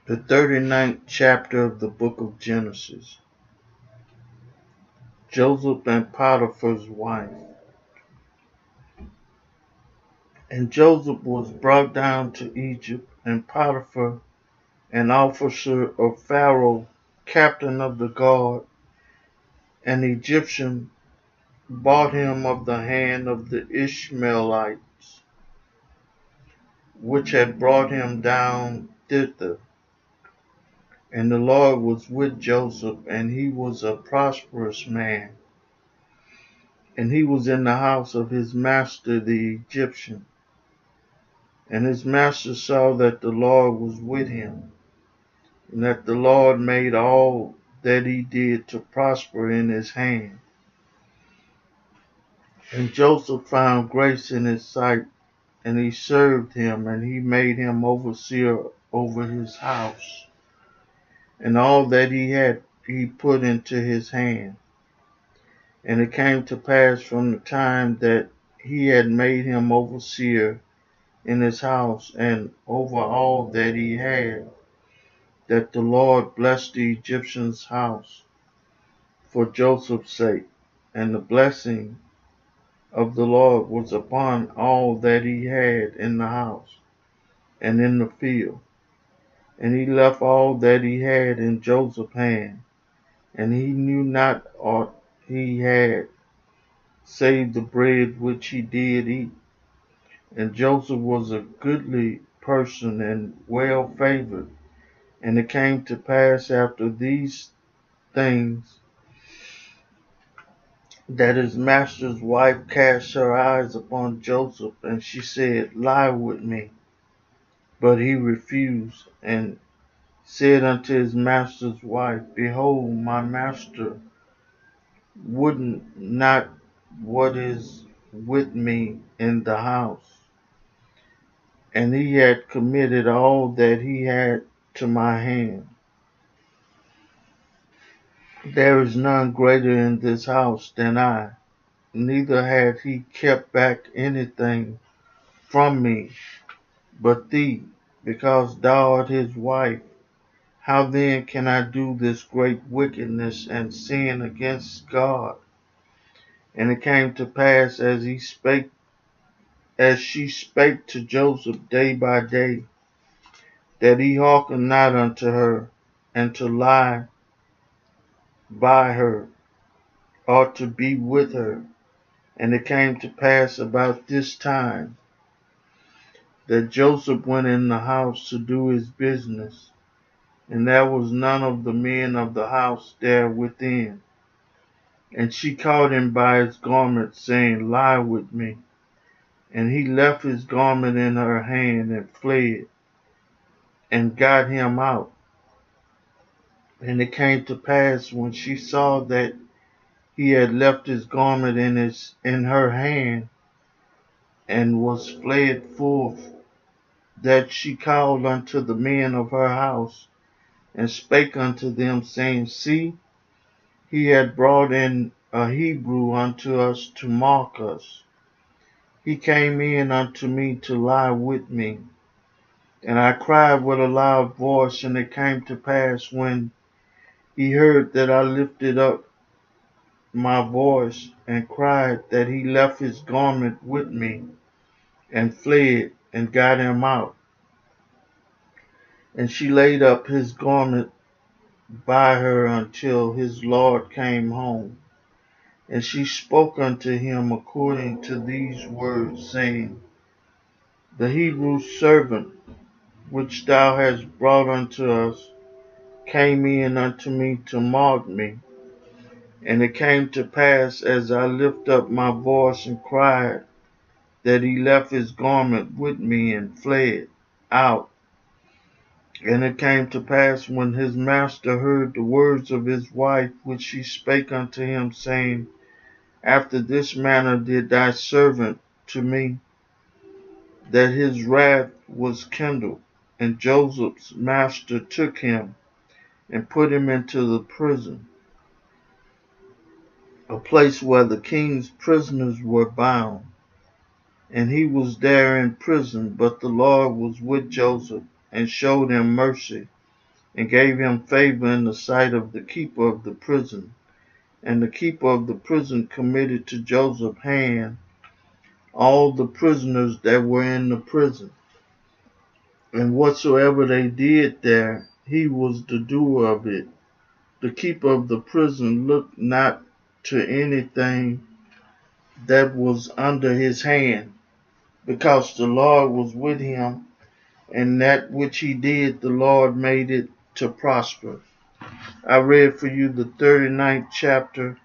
The 39th chapter of the book of Genesis. Joseph and Potiphar's wife. And Joseph was brought down to Egypt, and Potiphar, an officer of Pharaoh, captain of the guard, an Egyptian, bought him of the hand of the Ishmaelites, which had brought him down thither. And the Lord was with Joseph, and he was a prosperous man. And he was in the house of his master the Egyptian. And his master saw that the Lord was with him, and that the Lord made all that he did to prosper in his hand. And Joseph found grace in his sight, and he served him, and he made him overseer over his house. And all that he had he put into his hand. And it came to pass from the time that he had made him overseer in his house and over all that he had, that the Lord blessed the Egyptian's house for Joseph's sake, and the blessing of the Lord was upon all that he had in the house and in the field. And he left all that he had in Joseph's hand, and he knew not aught he had, save the bread which he did eat. And Joseph was a goodly person and well favored. And it came to pass after these things that his master's wife cast her eyes upon Joseph, and she said, Lie with me. But he refused, and said unto his master's wife, Behold, my master wouldn't not what is with me in the house, and he had committed all that he had to my hand. There is none greater in this house than I, neither had he kept back anything from me but thee, because thou art his wife. How then can I do this great wickedness and sin against God? And it came to pass as she spake to Joseph day by day, that he hearkened not unto her, and to lie by her, or to be with her. And it came to pass about this time that Joseph went in the house to do his business, and there was none of the men of the house there within. And she caught him by his garment, saying, Lie with me. And he left his garment in her hand and fled, and got him out. And it came to pass, when she saw that he had left his garment in her hand, and was fled forth, that she called unto the men of her house, and spake unto them, saying, See, he had brought in a Hebrew unto us to mock us. He came in unto me to lie with me. And I cried with a loud voice, and it came to pass, when he heard that I lifted up my voice and cried, that he left his garment with me, and fled, and got him out. And she laid up his garment by her until his Lord came home. And she spoke unto him according to these words, saying, The Hebrew servant which thou hast brought unto us came in unto me to mock me. And it came to pass, as I lift up my voice and cried, that he left his garment with me and fled out. And it came to pass, when his master heard the words of his wife, which she spake unto him, saying, After this manner did thy servant to me, that his wrath was kindled. And Joseph's master took him and put him into the prison, a place where the king's prisoners were bound. And he was there in prison, but the Lord was with Joseph, and showed him mercy, and gave him favor in the sight of the keeper of the prison. And the keeper of the prison committed to Joseph's hand all the prisoners that were in the prison. And whatsoever they did there, he was the doer of it. The keeper of the prison looked not to anything that was under his hand, because the Lord was with him, and that which he did, the Lord made it to prosper. I read for you the 39th chapter.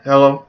Hello?